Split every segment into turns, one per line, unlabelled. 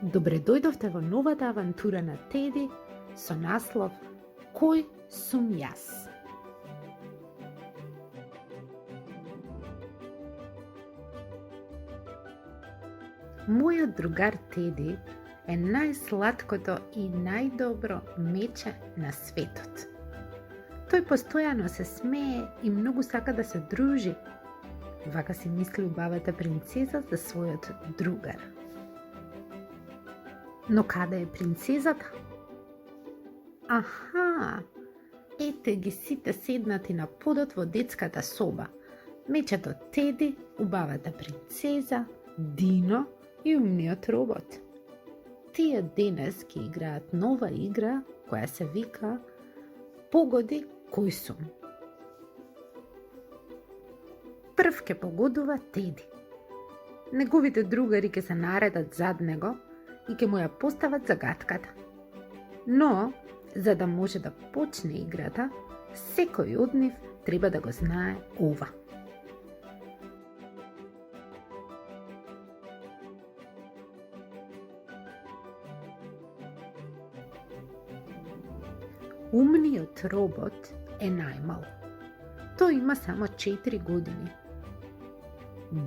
Добре дојдовте во новата авантура на Теди со наслов Кој сум јас? Мојот другар Теди е најслаткото и најдобро мече на светот. Тој постојано се смее и многу сака да се дружи. Вака си мисли убавата принцеза за својот другар. Но каде е принцезата? Аха, ете ги сите седнати на подот во детската соба. Мечето Теди, убавата принцеза, Дино и умниот робот. Тие денес ќе играат нова игра која се вика Погоди кој сум. Прв ќе погодува Теди. Неговите другари ќе се наредат зад него и ќе му ја постават загадката. Но, за да може да почне играта, секој од нив треба да го знае ова. Умниот робот е најмал. Тој има само 4 години.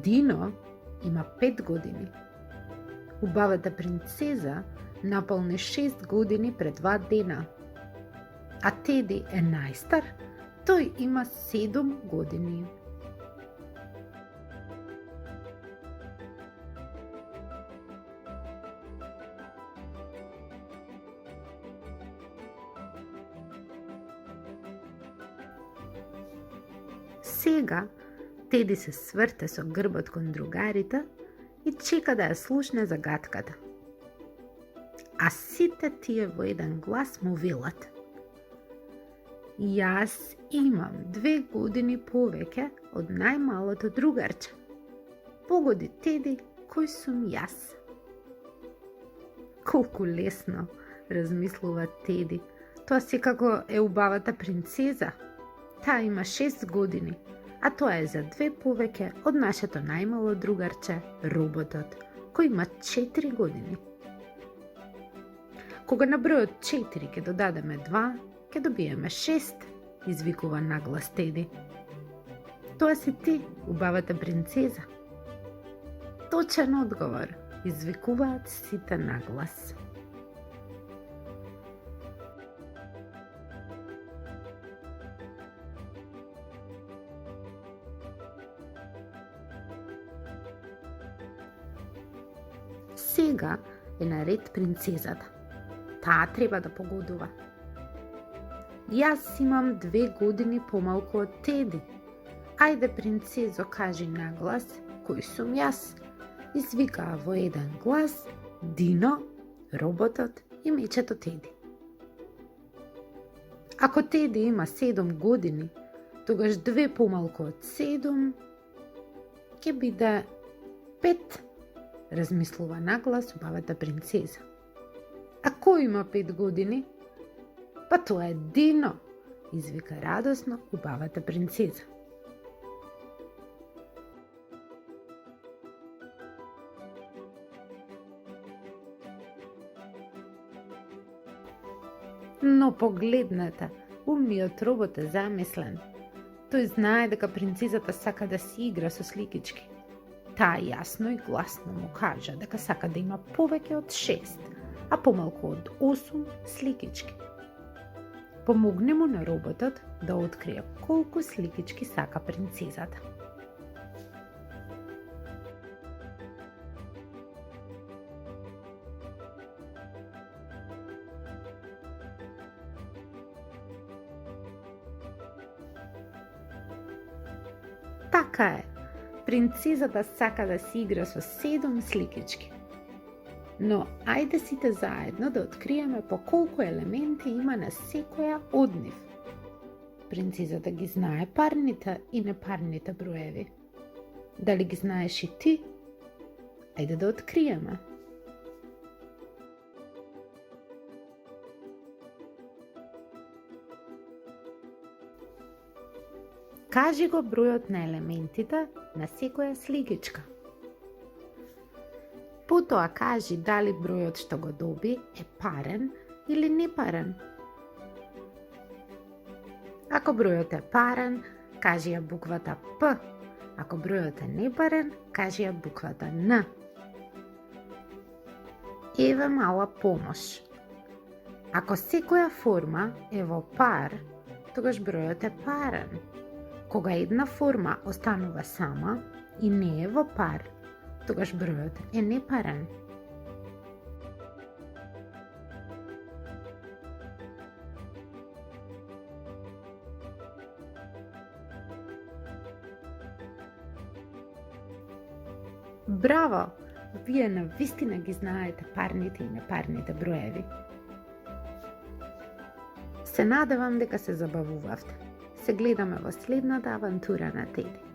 Дино има 5 години. Убавата принцеза наполни 6 години пред 2 дена. А Теди е најстар, тој има 7 години. Сега Теди се сврте со грбот кон другарите и чека да ја слушне загадката. А сите тие во еден глас му велат: Јас имам 2 години повеќе од најмалото другарче. Погоди, Теди, кој сум јас? Колку лесно, размислува Теди. Тоа секако е убавата принцеза. Таа има 6 години, а тоа е за 2 повеќе од нашето најмало другарче, роботот, кој има 4 години. Кога на бројот 4 ќе додадеме 2, ќе добиеме 6, извикува наглас Теди. Тоа си ти, убавата принцеза. Точен одговор, извикуваат сите наглас. Сега е наред принцезата. Таа треба да погодува. Јас имам 2 години помалку од Теди. Ајде, принцезо, кажи на глас кој сум јас. Извикаа во еден глас Дино, роботот и мечето Теди. Ако Теди има 7 години, тогаш 2 помалку од 7 ќе биде 5, размислува наглас убавата принцеза. А кој има 5 години? Па тоа е Дино, извика радосно убавата принцеза. Но погледнете, умниот робот е замислен. Тој знае дека принцезата сака да си игра со сликички. Таа јасно и гласно му кажа дека сака да има повеќе од 6, а помалку од 8 сликички. Помогне му на роботот да открие колку сликички сака принцезата. Така е. Принцезата сака да си игра со 7 сликички. Но ајде сите заедно да откриеме по колку елементи има на секоја од нив. Принцезата ги знае парните и непарните броеви. Дали ги знаеш и ти? Ајде да откриеме. Кажи го бројот на елементите на секоја слигичка. Под Потоа кажи дали бројот што го доби е парен или непарен. Ако бројот е парен, кажи ја буквата П. Ако бројот е непарен, кажи ја буквата Н. Еве мала помош. Ако секоја форма е во пар, тогаш бројот е парен. Кога една форма останува сама и не е во пар, тогаш бројот е непарен. Браво! Вие навистина ги знаете парните и непарните броеви. Се надевам дека се забавувавте. Се гледаме во следната авантура на Теди.